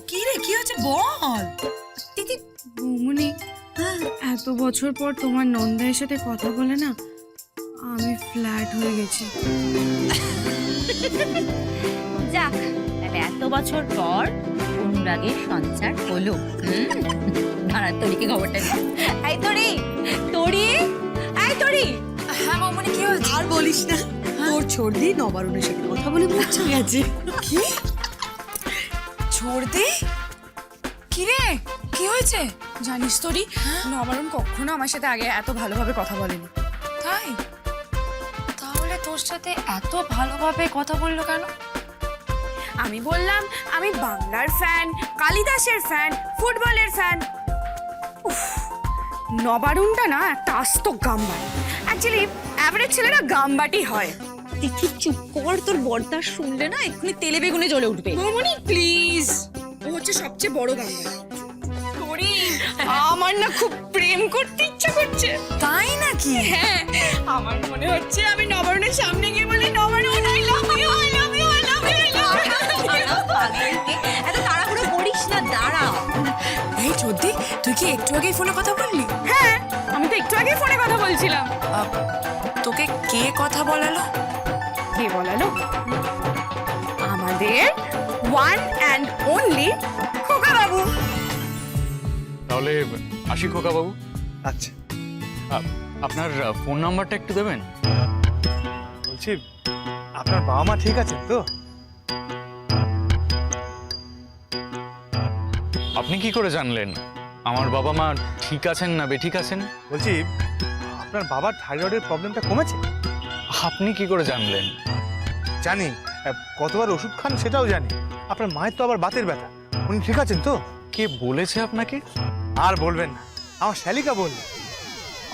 কি রে, কি হয়েছে বল। দিদি বৌমনি, এত বছর পর তোমার নন্দাইয়ের সাথে কথা বলে না আমি ফ্ল্যাট হয়ে গেছি। যাক, তাহলে এত বছর পর অনুরাগের সঞ্চার হলো। দাঁড়া, তরিকে খবরটা দিই। এই তরি, তরি, এই তরি। হ্যাঁ মামনি, কি হয়েছে? আর বলিস না, তোর ছোড়দি নবারুণের সাথে কথা বলে মুছে গেছে। কি ছোড়দি? কি রে, কি হয়েছে? জানিস তোরি, নবারুণ কখনো আমার সাথে আগে এত ভালোভাবে কথা বলেনি। তাই? তাহলে তোর সাথে এত ভালোভাবে কথা বললো কেন? আমি বললাম আমি বাংলার ফ্যান, কালিদাসের ফ্যান, ফুটবলের ফ্যান। উফ, নবারুণটা না একটা আস্ত গাম্বাটি। অ্যাকচুয়ালি অ্যাভারেজ ছেলেরা গাম্বাটি হয়। তিথি চুপ কর, তোর বর্দা শুনলে না এক্ষুনি তেলে বেগুনে জ্বলে উঠবে। বৌমনি প্লিজ, ও হচ্ছে সবচেয়ে বড় গাম্বাটি। তোরি, আমার না খুব প্রেম করতে ইচ্ছা করছে। তাই নাকি? হ্যাঁ, আমার মনে হচ্ছে আমি নবারুণের সামনে গিয়ে বলি, Nabarun I love you, I love you, I love you, I love you. এত তাড়াহুড়ো করিস না, দাঁড়া। এই ছোড়দি, তুই কি একটু আগেই ফোনে কথা বললি? হ্যাঁ, আমি তো একটু আগে ফোনে কথা বলছিলাম। তোকে কে কথা বলালো? কে বলালো? আমাদের ওয়ান অ্যান্ড অনলি খোকা বাবু। তাহলে আসি খোকা বাবু। আচ্ছা, আপনার ফোন নাম্বারটা একটু দেবেন? বলছি আপনার বাবা মা ঠিক আছে তো? আপনি কি করে জানলেন আমার বাবা মা ঠিক আছেন না বেঠিক আছেন? বলছি আপনার বাবার থাইরয়েডের প্রবলেমটা কমেছে? আপনি কি করে জানলেন? জানি, কতবার ওষুধ খান সেটাও জানি। আপনার মায়ের তো আবার বাতের ব্যথা, উনি ঠিক আছেন তো? কে বলেছে আপনাকে? আর বলবেন না, আমার শ্যালিকা বললেন।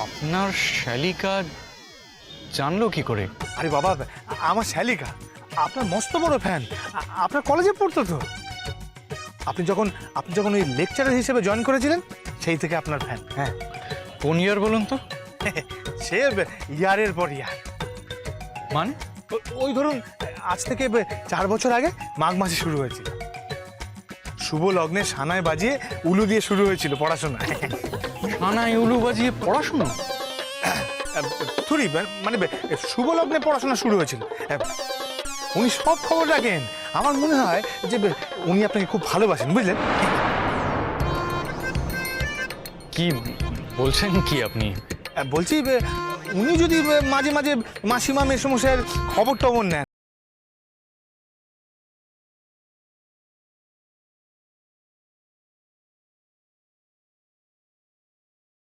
আপনার শালিকা জানলো কি করে? আরে বাবা, আমার শ্যালিকা আপনার মস্ত বড় ফ্যান, আপনার কলেজে পড়তো তো। আপনি যখন ওই লেকচারার হিসেবে জয়েন করেছিলেন সেই থেকে আপনার ফ্যান। হ্যাঁ, কোন ইয়ার বলুন তো? সে ইয়ারের পর ইয়ার। মানে ওই ধরুন আজ থেকে 4 বছর আগে মাঘ মাসে শুরু হয়েছিল। শুভ লগ্নে সানায় বাজিয়ে উলু দিয়ে শুরু হয়েছিল পড়াশোনা। সানায় উলু বাজিয়ে পড়াশুনো? থুরি, মানে শুভ লগ্নে পড়াশোনা শুরু হয়েছিল। উনি সব খবর রাখেন। আমার মনে হয় যে উনি আপনাকে খুব ভালোবাসেন, বুঝলেন? কি বলছেন কি আপনি? বলছি উনি যদি মাঝে মাঝে মাসিমা মেসমশাইয়ের খবর টবর নেন,